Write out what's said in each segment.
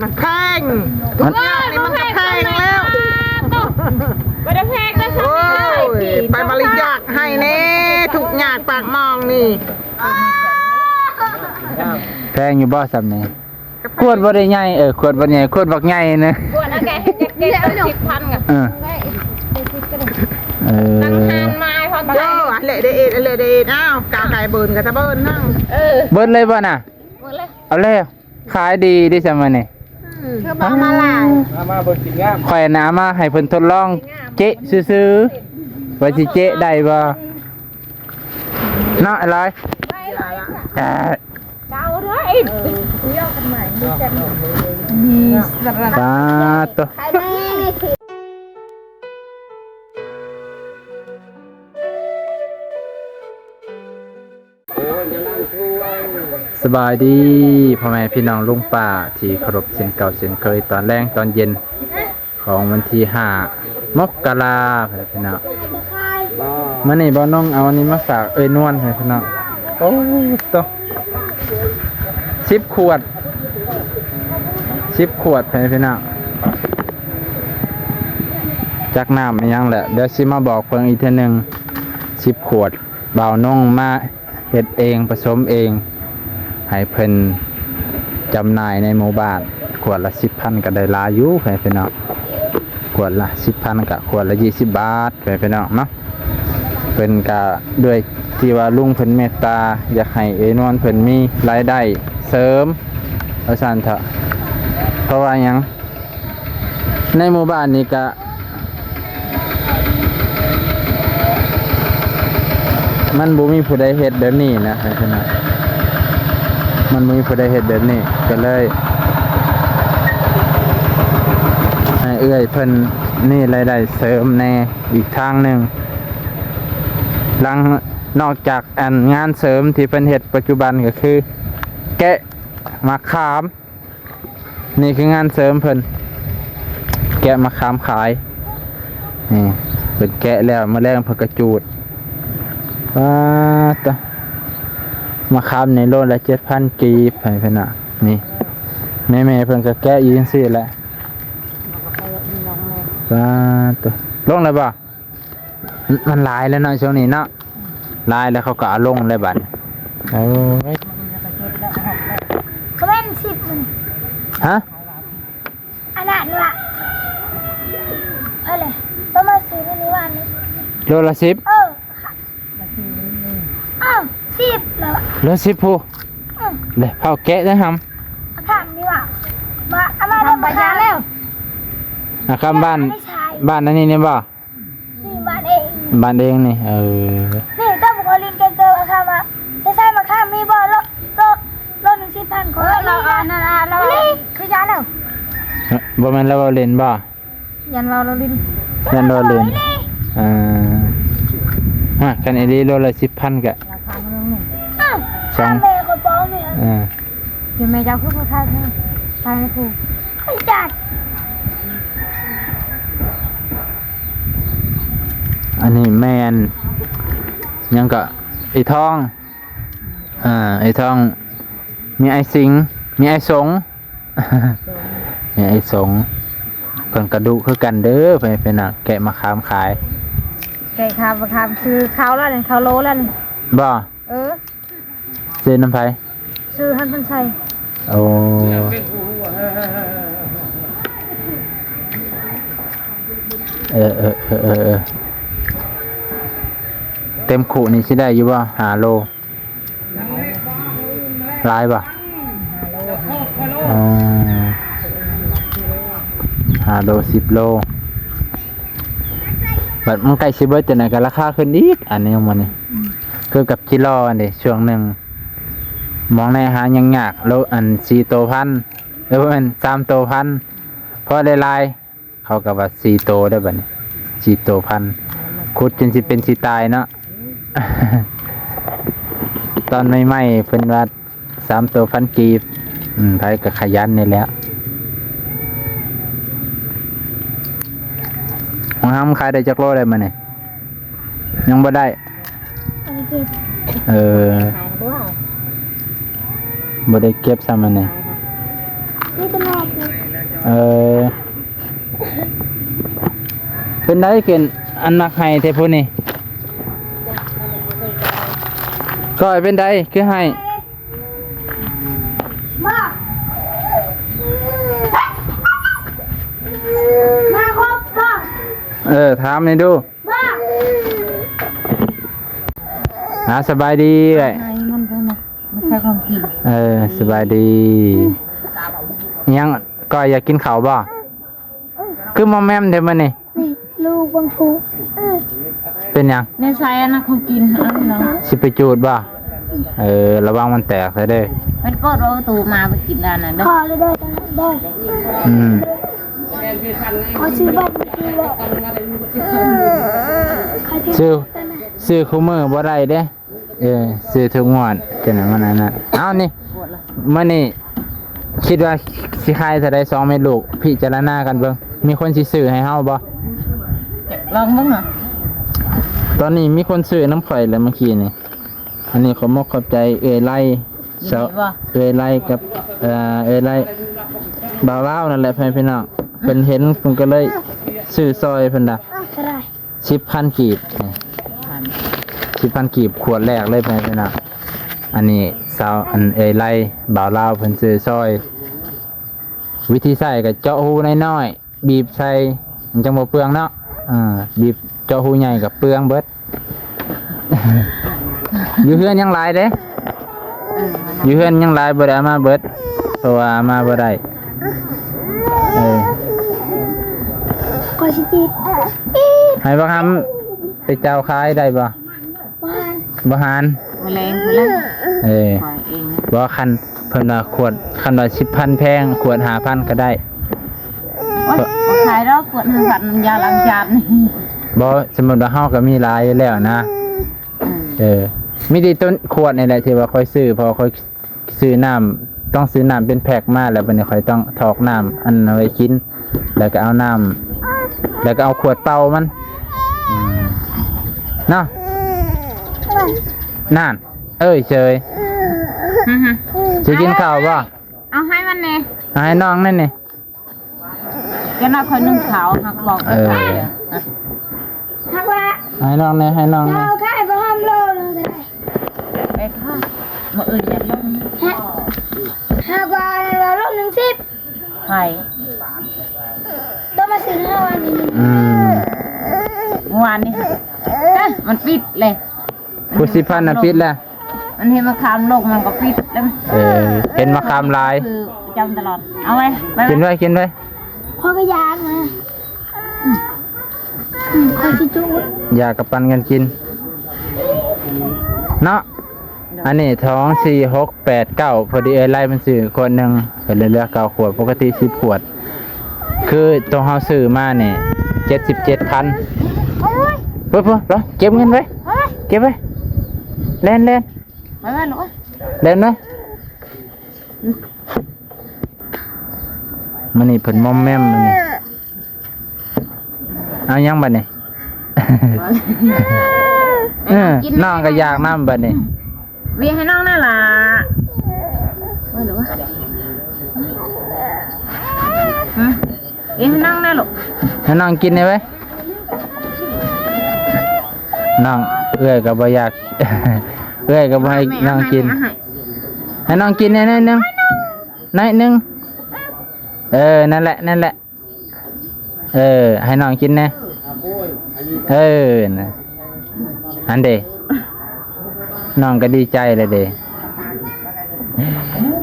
มันแพงทุกอย่างนี่มันแพงแล้วไม่ได้แพงนะสักนิดไปบริจาคให้เน่ทุกอย่างปากมองนี่แพงอยู่บ่ซ้ำนี่ขวดบ่ได้ใหญ่ขวดบ่ใหญ่ขวดบักใหญ่นะขวดนะแก10,000กับตั้งหานไม้พร้อมกันเละเด็ดเลยเด็ดอ้าวกาไก่เบิร์นกับตะเบิร์นนั่งเบิร์นเลยบ่น่ะเบิร์นเลยเอาแล้วขายดีดิซ้ำนี่เธอมาลายมาเบิร์นกินงามข่อยน้ำมาให้เพิ่นทดลองเจ๊ซื้อๆว่าสิเจ๊ได้บ่เนาะอะไรเก่าเลยเลี้ยวกันใหม่มีสระตาตัวสบายดีพ่อแม่พี่น้องลุงป้าที่เคารพเช่นเก่าเช่นเคยตอนแรงตอนเย็นของวันที่5 มกราคมพี่น้องมื้อนี้บ่น้องเอาอันนี้มาฝากนวลให้พี่น้องโอ้ตัว10 ขวดพี่น้องจักน้ำยังแหละเดี๋ยวสิมาบอกเพิ่นอีกทีนึง10 ขวดบ่าวน้องมาเฮ็ดเองผสมเองให้เพิ่นจำหน่ายในหมู่บ้านขวดละ 10,000 ก็ได้หลายอยู่พี่น้องขวดละ 10,000 ก็ขวดละ20 บาทพี่น้องเนาะเพิ่นก็ด้วยที่ว่าลุงเพิ่นเมตตาอยากให้นวลเพิ่นมีรายได้เสริมเอาซั่นเถอะเพราะว่าหยังในหมู่บ้านนี้ก็มันบ่มีผู้ใดเฮ็ดแบบนี้นะพี่น้องมันบ่มีผู้ใดเฮ็ดแบบนี้ก็เลยให้เอื้อยเพิ่นนี่รายได้เสริมแน่อีกทางนึงนอกจากงานเสริมที่เพิ่นเฮ็ดปัจจุบันก็คือแกะมะขามนี่คืองานเสริมเพิ่นแกะมะขามขายนี่เพิ่นแกะแล้วแมลงเพิ่นกระจูดว้าตะมะขามในโลละ 7,000 กีบให้เพิ่นน่ะนี่แม่ๆเพิ่นก็แกะอยู่จังซี่แหละว้าตะลงแล้วบ่มันหลายแล้วเนาะช่วงนี้เนาะลายแล้วเขาก็เอาลงเลยบัดเอาก็เป็น10มันฮะอันนั้นละอะไรต้องมาซื้อในนี้วันนี้โลละ10ค่ะ10แล้วโล10ผู้เลยเผาแกะนะครับถามดีว่าเอามาเริ่มประหยัดแล้วนะครับบ้านอันนี้เนี่ยบ่นี่บ้านเอง นี่นี่ต้องบอกว่าลินเก่งๆอะค่ะมาใช่มาค่ะมีบ่โลนึง10,000คนเราเรานี่คือยาแล้วบ่แม่นเราเล่นบ่ยันเราลินกันอีโลละ 10,000 ก็ช่างแม่คนป้องเนี่ยเดี๋ยวแม่จะพูดภาษาไทยให้ถูกจัดอันนี้แมนยังก็ไอ้ทองไอ้ทองมีไอ้สิงมีไอ้สงมีไอ้สงเพิ่นกระดูกคือกันเด้อไปน่ะแกะมะขามขายแกะมะขามคือเขาแล้วนี่เขาโลแล้วนี่บ่ซื้อน้ำไผซื้อท่านเพิ่นใส่โอ้เต็มขู่นี่สิได้อยู่บ่5 โลหลายบ่5 โล 10 โลบัดมันใกล้สิเบิดจังได๋ก็ราคาขึ้นอีกอันนี้มันนี่คือกับกิโลอันนี้ช่วงนึงมองในหายังยากโลอัน4 โตพันหรือว่ามัน3 โตพันพอได้ลายเขาก็ว่า4 โตได้บัดนี้4 โตพันขุดจนสิเป็นสิตายเนาะ ตอนใหม่ๆเพิ่นว่า3 โตพันกีบไผก็ขยันนี่แหละของห้ามขายได้จักโลได้มาเนี่ยยังบ่ได้บ่ได้เก็บซ้ำมันเนี่ยนี่เป็นแม่ เออเป็นได้เกินอันมักให้เทพูนี่ก็เป็นได้คือให้ มาครบมา ถามนี่ดู มา สบายดีเลย มันเป็นมันใช่ความกิน สบายดียังก็อยากกินข้าวบ่คือมอมแมมเดี๋ยวมันนี่ นี่ลูกบางผู เป็นยัง ในใช้นะความกินอันเนาะ สิไปจูดบ่ระวังมันแตกซะเด้อ มันก็รอตูมาไปกินด้านนั้นเด้ พอเลยได้ได้ อืม ขอซื้อบ้านซื้อแล้วใครที่ ซื้อคู่มือบ่ได้เด้ซื้อทุกงวดจังนั้นมันนั่นเอานี่มื้อนี้คิดว่าสิขายเท่าใด2เม็ดลูกพิจารณากันเบิ่งมีคนสิซื้อให้เฮาบ่ ลองบ้างหน่อย ตอนนี้มีคนซื้อน้ำข่อยแล้วเมื่อกี้นี่อันนี้ขอมกขอบใจไล่ไล่กับไล่บ่าวลาวนั่นแหละพี่น้องเพิ่นเห็นเพิ่นก็เลยซื้อซอยเพิ่นน่ะ อะไร 10,000 กีบ 10,000 กีบขวดแรกเลยพี่น้องอันนี้สาวอันไล่บ่าวลาวเพิ่นซื้อซอย วิธีใส่ก็เจาะหูน้อยๆบีบใส่มันจังบ่เปลืองเนาะบีบเจาะหูใหญ่กับเปลืองเบิด อยู่เฮือนยังหลายเด้อยู่เฮือนยังหลายบ่ได้เอามาเบิดเพราะว่ามาบ่ได้ ขอชิจีอีด ให้บ่คำไปเจ้าขายได้บ่ บ้าน บ่หาน แมลงเลยปล่อยเอง บ่คันเพิ่นว่าขวดคันว่า10,000แพงขวด5,000ก็ได้ ขายรอบขวดหันยาล้างจานนี่ บ่สมมุติว่าเฮาก็มีหลายอยู่แล้วนะมีแต่ต้นขวดนี่แหละที่ว่าค่อยซื้อเพอค่อยซื้อน้ำต้องซื้อน้ำเป็นแพ็คมาแล้วบัดนี้ค่อยต้องถอกน้ำอันเอาไว้กินแล้วก็เอาน้ำแล้วก็เอาขวดเป่ามันเนาะนั่นเฉยสิกินข้าวบ่ เอาให้มันเนี่ย เอาให้น้องนั่นนี่ แกน่าคอยนึ่งขาวหักบอก หักว่า ให้น้องนี่ให้น้องนี่ เราแค่ไปห้ามโลเลย ไปค่ะมาอื่นอย่าลง หักว่าเราลง110 ไข่ ต้องมาซื้อ5วันนี้ เมื่อวานนี่มันปิดเลย ผู้10,000น่ะปิดแล้ว มันเห็นมะขามโลกมันก็ปิดแล้ว เห็นมะขามลาย คือจำตลอดเอาไว้ไป กินไว้กินไว้ พอกระยางนะขอชิจูด อยากกับปันกันกินเนาะอันนี้ท้อง4 6 8 9พอดีไล่มันซื้อคนหนึ่งเป็นเรือ9 ขวดปกติ10 ขวดคือตัวเฮาซื้อมาเนี่ย77,000เพิ่นเก็บเงินไว้เก็บไว้เล่น ไปไปหนู เล่นไว้มันนี่เพิ่นมอมแมมมันนี่เอายังบัดนี่ น้องก็อยากน้ำบัดนี่ วีให้น้องน่าล่ะว่าหรือว่าวีให้น้องน่าหรอ ให้น้องกินได้ไหมน้องเอื้อยก็บ่อยาก เอื้อยก็บ่ให้น้องกินให้น้องกินนิดนึงนั่นแหละให้น้องกินนะนะอันเดน้องก็ดีใจเลยเด้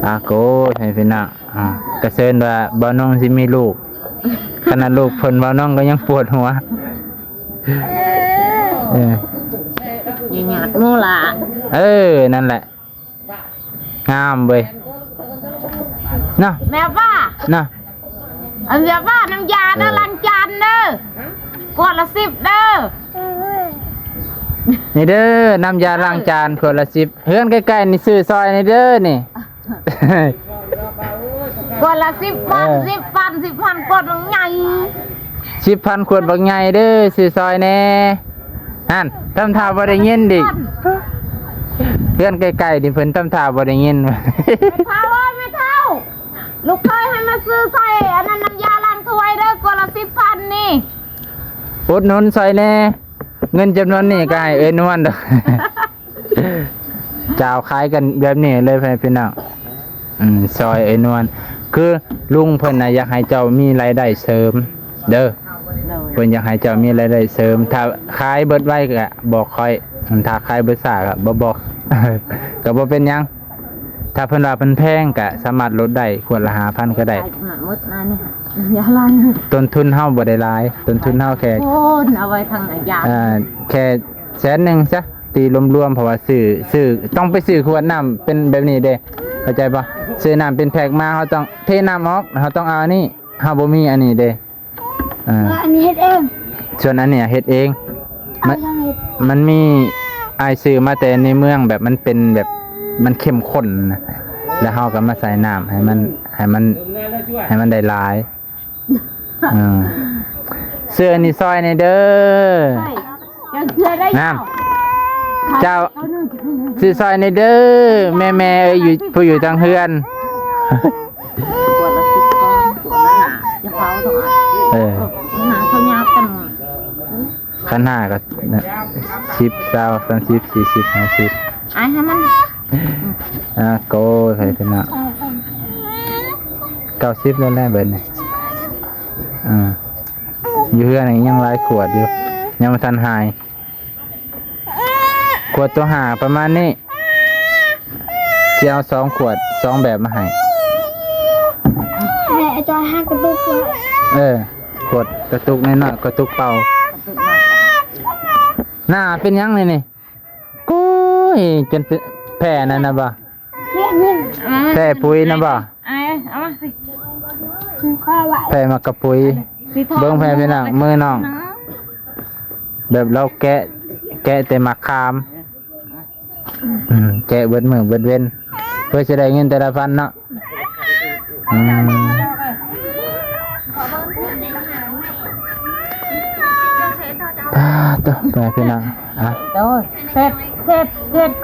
อาโกให้พี่น้องกระเซินว่าบ่าวน้องสิมีลูกขนาดลูกเพิ่นบ่าวน้องก็ยังปวดหัวยังหยาดมูล่ะนั่นแหละงามเว้ยเนาะ แม่ป้า เนาะ อันแม่ป้าน้ำยาเด้อล้างจานเด้อกวดละ10เด้อ นี่เด้อน้ำยาล้างจานขวดละ10เฮือนใกล้ๆนี่ซื้อซอยนี่เด้อนี่ กวดละ10,000กวดลงใหญ่ 10,000 ขวดบักใหญ่เด้อซื้อซอยแน่นั่นทำท่าบ่ได้ยินดิเฮือนใกล้ๆนี่เพิ่นทำท่าบ่ได้ยิน เท่าไม่เท่า ลูกเคยให้มาซื้อใส่อันนั้นน้ำยาล้างถ้วยเด้อกว่าละ10,000นี่ อุดหนุนซอยแน่เงินจำนวนนี้ก็ให้เอ้ยนวลเด้อ เจ้าขายกันแบบนี้เลยพี่น้องซอยเอ้ยนวลคือลุงเพิ่นน่ะอยากให้เจ้ามีรายได้เสริมเด้อเพิ่นอยากให้เจ้ามีรายได้เสริมถ้าขายเบิดไว้ก็บอกค่อยถ้าขายเบิดซ่าก็บ่บอก ก็บ่เป็นหยังถ้าเพิ่นว่าเพิ่นแพงก็สามารถลดได้ขวดละ 5,000 ก็ได้ หมดมานี่ยาล้าง ต้นทุนเฮาบ่ได้หลายต้นทุนเฮาแค่ โอ้นเอาไว้ทางยา แค่100,000ซะตีรวมๆเพราะว่าซื้อต้องไปซื้อขวดน้ำเป็นแบบนี้เด้เข้าใจป่ะซื้อน้ำเป็นแพ็คมาเฮาต้องเทน้ำออกเฮาต้องเอาอันนี้เฮาบ่มีอันนี้เด้อันนี้เฮ็ดเอง ส่วนอันเนี้ยเฮ็ดเอง เอาทางเฮ็ด มันมีอายซื้อมาแต่ในเมืองแบบมันเป็นแบบมันเข้มข้นนะแล้วเฮาก็มาใส่น้ำให้มันได้หลายเสื้อนี่ซอยในเด้อ ยังเชื่อได้ น้ำเจ้าซื้อซอยในเด้อแม่เอ้ยอยู่ผู้อยู่ทางเฮือน ขวดละ10 ก้อนขวดละหนาจะเผาต้องหาเขายับกัน ขันห้าก็10 20 30 40 50ไอ้ให้มัน โก้ใส่เป็นอ่ะ90แล้วแหละเบิดนี่อยู่เฮือนนี่ยังหลายขวดอยู่ยังบ่ทันหายขวดตัวหาประมาณนี้สิเอา2ขวด2แบบมาให้ ให้ไอ้ตัวห้างกระตุกไว้ ขวดกระตุกน้อยๆกระตุกเป่าหน้าเป็นยังนี่กูยจนแผลนั่นนะบ่ นี่ แผลปุ๋ยนะบ่ ไอ้เอามาสิ ข้าวไว้ แผลมากระปุ๋ย สีทอง เบิ่งแผลเป็นน่ะมือน้องแบบเราแกะแต่มะขามแกะเบิดมือเบิดเว้นเพื่อจะได้เงินแต่ละพันเนาะต่อไปพี่น้องโดยเสร็จ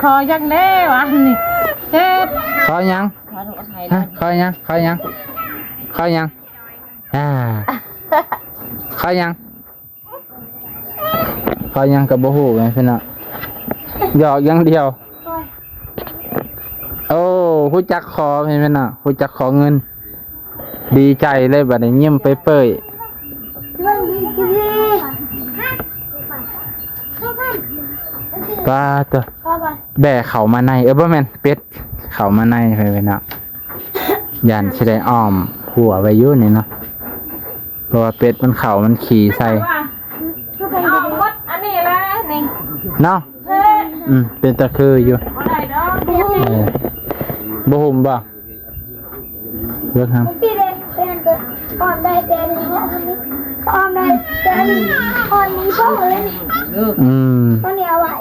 คอยังเด้วะนี่เสร็จ ขอยังขอยังขอยังขอยังขอยังขอยังกับบ่ฮู้ไงพี่น้องหยอกอย่างเดียวโอ้ฮู้จักขอพี่น้องฮู้จักขอเงินดีใจเลยบัดนี้ยิ้มเปื่อยป้าตัวแบะเข่ามาในบ่แม่นเป็ดเข่ามาในพี่น้องยันสิได้อ้อมหัวไว้อยู่นี่เนาะเพราะว่าเป็ดมันเข่ามันขี่ใส่เอาหมดอันนี้แหละนี่ เนาะเป็นตะคืออยู่ บ่ได้ดอก บ่หุ่มบ่เลิกครับ พี่เล่นเป็นก่อนได้แต่นี้อันนี้ก่อนได้แต่นี้ก่อนนี้พ่อเล่นก็เนี่ยไว้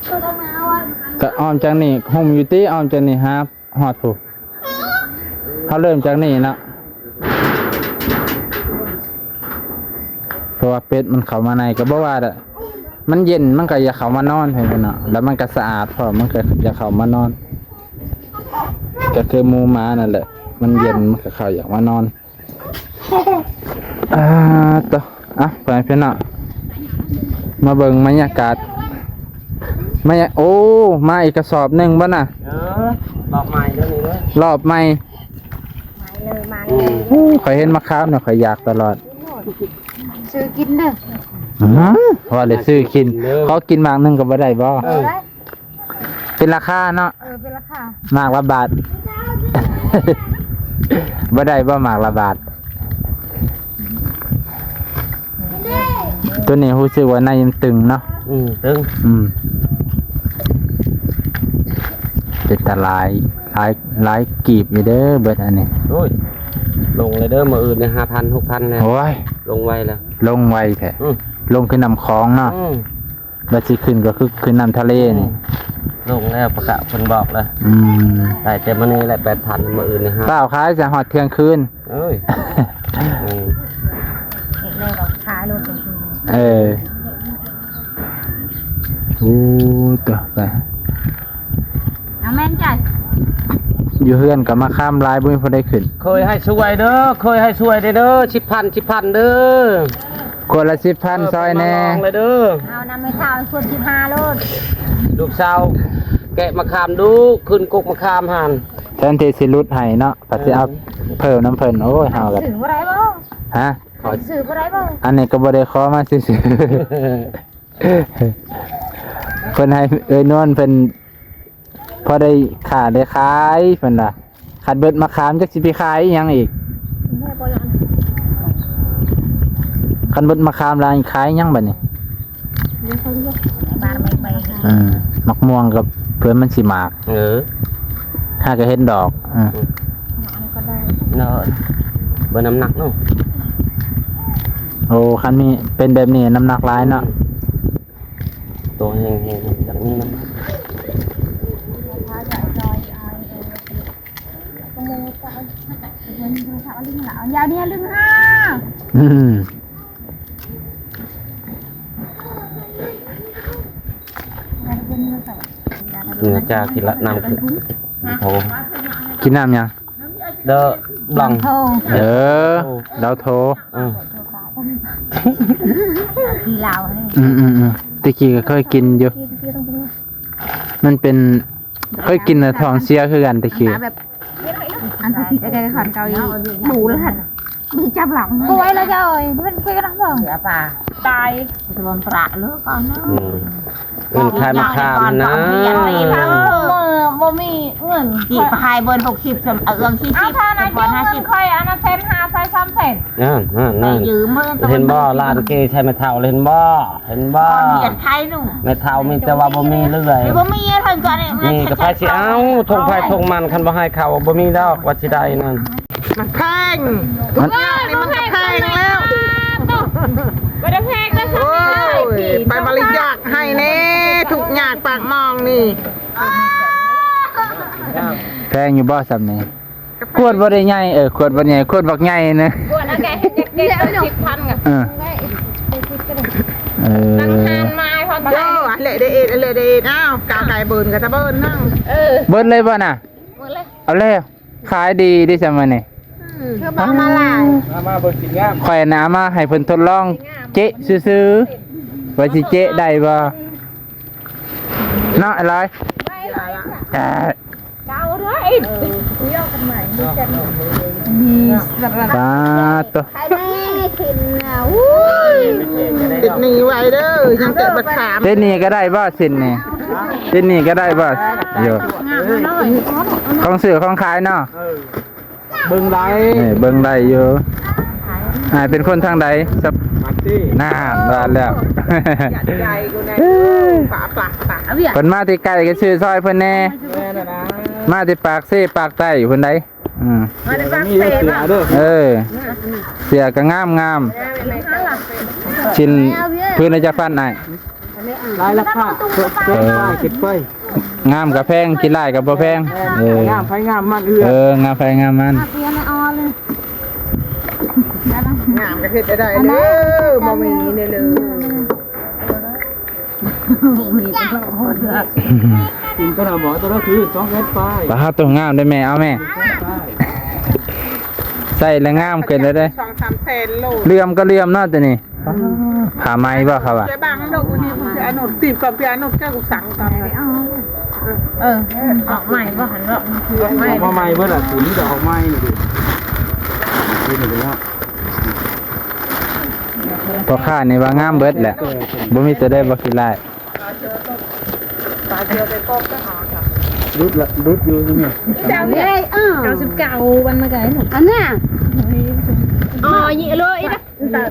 ก็ทำมาไว้ ก็อ้อมจากนี่หุ่มอยู่ติอ้อมจากนี่ครับฮอดผู้เขาเริ่มจากนี่เนาะเพราะว่าเป็ดมันเข้ามาในก็บ่ว่าดะมันเย็นมันก็อย่าเข้ามานอนให้เพิ่นเนาะแล้วมันก็สะอาดพอมันก็อย่าเข้ามานอนก็คือหมูหมานั่นแหละมันเย็นมันก็เข้าอยากมานอนต่อไปเพิ่นเนาะมาเบิ่งบรรยากาศมาโอ้มาอีกกระสอบหนึงบ่น่ะรอบใหม่เด้อนี่เด้อ รอบใหม่มาเลยข่อยเห็นมะขามเนี่ยข่อยอยากตลอด ซื้อกินเด้อ ว่าเลยซื้อกินเขากินหมากหนึงก็บ่ได้บ่เป็นราคาเนาะเป็นราคาหมากละบาท บ่ได้บ่หมากละบาทตัวนี้รู้สึกว่าในยังตึงเนาะตึงเป็นตาลายกีบอยู่เด้อเบิดอันนี้โอ้ยลงเลยเด้อมื้ออื่นเนี่ย 5,000 6,000แล้วโอ้ยลงไวแล้วลงไวแท้ลงขึ้นนำคลองเนาะแล้วสิขึ้นก็คือขึ้นนำทะเลนี่ลงแล้วประกาศเพิ่นบอกแล้วได้แต่มื้อนี้แหละ 8,000 มื้ออื่นเนี่ยเปล่าขายจะฮอดเที่ยงคืนเอ้ยเลยดอกขายรถเป็นโอ้ตัวไปเอาแม่นจ่าย อยู่เฮือนก็มาข้ามลายบ่มีผู้ใดขึ้น เคยให้ช่วยเด้อเคยให้ช่วยเด้อ10,000เด้อ คนละ10,000ซอยแน่ มาลองเลยเด้อ เอาน้ำไม่เท่าควร15โลด ลูกสาวแกะมะขามดูขึ้นกกมะขามหัน แทนที่สิรุดให้เนาะก็สิเอาเพิ่มน้ำเพิ่นโอ้ยเฮาก็ สื่อบ่ได้บ่ ฮะ สื่อบ่ได้บ่ อันนี้ก็บ่ได้ขอมาซื่อๆ เพิ่นให้เอ้ยนวลเพิ่นพอได้ขาได้ขายเพิ่นล่ะขาดเบิดมะขามจักสิไปขายอีหยังอีก แม่บ่ยัน คันเบิดมะขามลายขายหยังบัดนี้ บ้านไม่ไป มักม่วงกับเพิ่นมันสิหมาก ถ้าก็เห็นดอกก็ได้ เนาะเบอร์น้ำหนักเนาะ โอ้คันนี้เป็นแบบนี้น้ำหนักหลายเนาะ ตัวเฮงจากนี้นะ ยาวเนี่ยลึงห้า อืม เนื้อจากกินละน้ำคือโอ้ กินน้ำยัง เด้อบัง เออเราโทร ที่ลาว ตะกี้ก็เคยกินอยู่ มันเป็นเคยกินแต่ทองเสียคือกันตะกี้ แบบอันที่แกขันเกาหลีหมูแล้วหันมีจับหลังป่วยแล้วจ้อยมันคุยกันทั้งหมดเสือป่าตายตัวมันประเลิกก่อนนะ เงินขายมะขามนะ บ่มีเงิน จีบพายเบิร์น60สำเอิงที่10 ถ้านายเงินค่อยอันนั้นเซ็น5ใส่3เซ็น นั่น ยืมเมื่อ เห็นบ่ลานเกใช่แม่เฒ่าเห็นบ่เห็นบ่ เหรียญไทยหนู แม่เฒ่ามีแต่ว่าบ่มีเรื่อย บ่มีเพิ่นก็เนี่ย นี่ก็ไปสิเอาทงไฟทงมันคันบ่ให้เขาบ่มีดอกว่าสิได้นั่น มันแพงทุกอย่างนี่มันก็แพงแล้ว ไม่ได้แพงนะ โอ้ยไปบริจาคให้แน่ทุกอย่างปากมองนี่ แพงอยู่บ่ซ้ำนี่ขวดบ่ได้ใหญ่ขวดบ่ใหญ่ขวดบักใหญ่นะ กวนอะไรเด็ก10,000กับ ตั้งทานมาพอ โย่เละเดเอ็ดเละเดเอ็ดอ้าวกาวไก่เบิร์นกับตะเบิร์นนั่ง เบิดเลยบ่น่ะ หมดเลย เอาแล้วขายดีดิซ้ำมื้อนี่ เธอบอกมาหลาย มาเบิ่งกินงาม ข่อยน่ะเอามาให้เพิ่นทดลองเจ๊ซื่อๆว่าสิเจ๊ได้บ่เนาะอะไรอ่า เก่าด้วยคุยกันใหม่มีแต่มีสระ สาธุ ใครได้กินอ่ะอุ้ย ติดหนีไว้เด้อยังเจ็บบัดขาม เส้นนี้ก็ได้บ่เส้นนี้เส้นนี้ก็ได้บ่อยู่ของซื้อของขายเนาะ เบิ่งได้ นี่เบิ่งได้อยู่เป็นคนทางใดสับ มาตี้ น่าบ้านแล้ว ใจกูแน่ฝาปลักปาก เพิ่นมาที่ไกลก็ชื่อซอยเพิ่นแน่ แม่น่ะนะ มาที่ปากเซ่ปากใต้เพิ่นใด มีเสือเด้อ เสียก็งามชิ้นพื้นอาจะฟันได้ ลายราคาเก็บไป งามกับแพงกินหลายกับบ่แพงงามไผงามมันงามไฟงามมัน เพียนออเลย งามก็เฮ็ดได้เด้อบ่มีเนี่ยเลย กินก็น่ะหมอตัวนั้นคือ2เมตรไป ปลาตัวงามได้แม่เอาแม่ใส่แล้วงามเกินเลยได้ 2-3 แสนโล เลื่อมก็เลื่อมเนาะตัวนี้ผ่าไม้บ่ครับอ่ะ จะบังดอกนี่กูจะอนุติดกับพี่อนุแก้กูสั่งตามเลย ออกใหม่ป่ะหันว่า มาใหม่เบิดอ่ะสีดอกไม้นี่ดินี่แล้ว พอค่านี่ว่างามเบิดแหละบ่มีตัวได้บ่ขี้ลาย รุดอยู่ตรงนี้ 99วันมาไกลหนูอันน่ะอ๋อยี่เลยนะ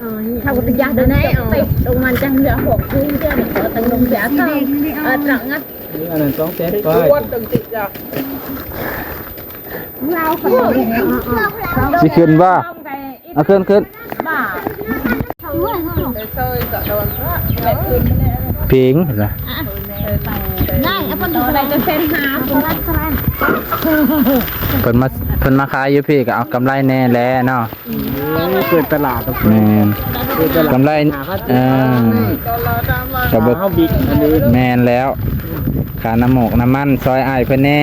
ถ้ากูติดยาเดินไหนอ๋อตรงมันจะเหลือ6คืนเดือนตึงลงเสียก็ตรังงัด อันนั้น2เมตรไป วัดตึงติดอ่ะ เราคน สิขึ้นบ่เอาขึ้น บ้า เซยก็โดน ผิงเห็นบ่ ได้เอาคนอะไรจะเซ็นหาคนละคน เพิ่นมาขายอยู่พี่ก็เอากำไรแน่แลเนาะ เปิดตลาดกับ แม่นกำไรกระเบิด เฮาบิ๊กอันนี้ แม่นแล้วค่าน้ำหมกน้ำมันซอยอ้ายเพิ่นแน่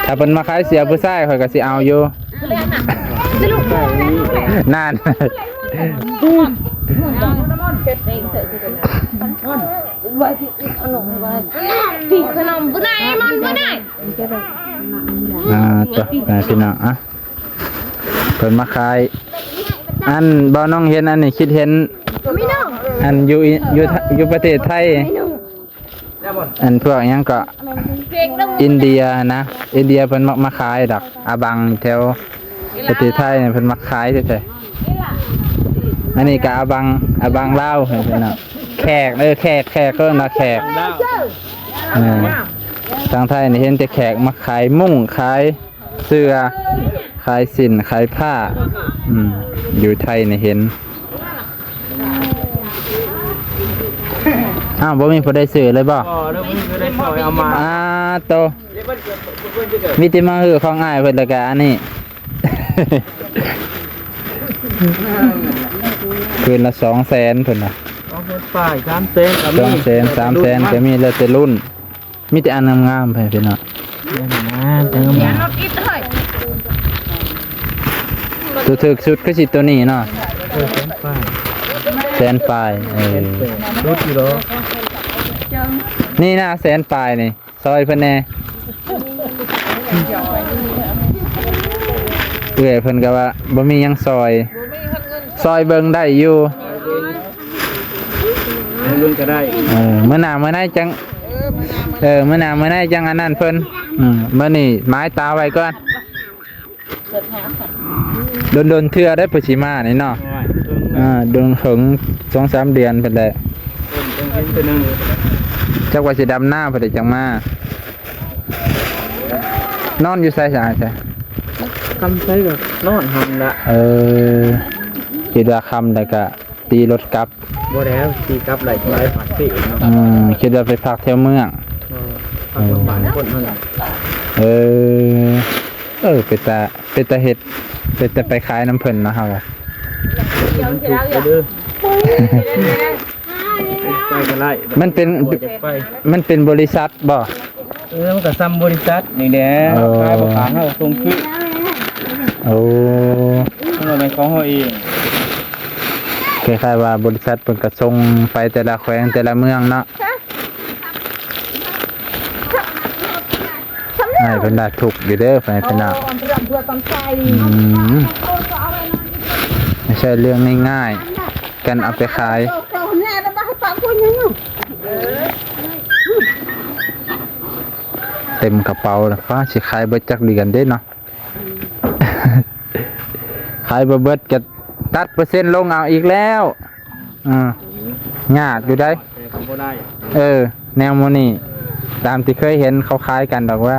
ถ้าเพิ่นมาขายเสียผู้ชายข่อยก็สิเอาอยู่นั่น พี่ขนมบุญไหนมันบุญไหน ตัวพี่น้องอ่ะเพิ่นมาขายอันบ่น้องเห็นอันนี้คิดเห็นอันอยู่ประเทศไทยอันพวกหยังก็อินเดียนะอินเดียเพิ่นมาขายดอกอาบังแถวประเทศไทยเพิ่นมาขายเฉยๆอันนี้ก็อาบังลาวเห็นพี่น้องแขกแขกก็นะแขกทางไทยนี่เห็นแต่แขกมาขายมุ้งขายเสื้อขายสินขายผ้าอยู่ไทยนี่เห็นบ่มีผู้ใดซื้อเลยบ่โตมีแต่มาฮือของอ้ายเพิ่นแล้วก็อันนี้ คืนละ 200,000 เพิ่นน่ะ ป้าย300,000ก็มี 200,000 300,000ก็มีแล้วแต่รุ่นมีแต่อันงามๆเพิ่นพี่น้อง อย่ารถอิดเลย ตัวถึกสุดก็สิตัวนี้เนาะแสนปลายรถอยู่เหรอ นี่นะแสนปลายนี่ซอยเพิ่นแน่เอื้อยเพิ่นก็ว่าบ่มีหยังซอยเบิ่งได้อยู่ เงินก็ได้ มื้อหน้ามื้อไหนจังมื้อหน้ามื้อไหนจังอันนั้นเพิ่นมื้อนี้ไม้ตาไว้ก่อนโดนเทื่อได้ปชิมานี่เนาะโดนถึง 2-3 เดือนเพิ่นได้จักว่าสิดำหน้าเพิ่นได้จังมานอนอยู่ไสซะจ้ะ คำใช้ก็นอนหันละ คิดว่าค่ำแล้วก็ตีรถกลับ บ่แล้วสิกลับไหลผักสิเนาะ คิดว่าไปพักแถวเมือง ผักบ้านคนนั่นน่ะ เป็นตาเฮ็ดเป็นตาไปขายน้ำเพิ่นเนาะเฮาไปเด้อไปก็ไล่ มันเป็นบริษัทบ่ มันก็ซ้ำบริษัทนี่แหละขายบ่ขายเฮาส่งคือ มันเป็นของเฮาเองคล้ายๆว่าบริษัทเพิ่นก็ส่งไปแต่ละแขวงแต่ละเมืองเนาะให้เพิ่นได้ถูกอยู่เด้อไปเพิ่นน่ะไม่ใช่เรื่องง่ายๆกันเอาไปขายเต็มกระเป๋าแล้วฟ้าสิขายเบิดจักเดือนเด้เนาะ ขายบ่เบิดก็ตัดเปอร์เซ็นต์ลงเอาอีกแล้วยากอยู่ได้แนวโมนี่ตามที่เคยเห็นเขาขายกันดอกว่า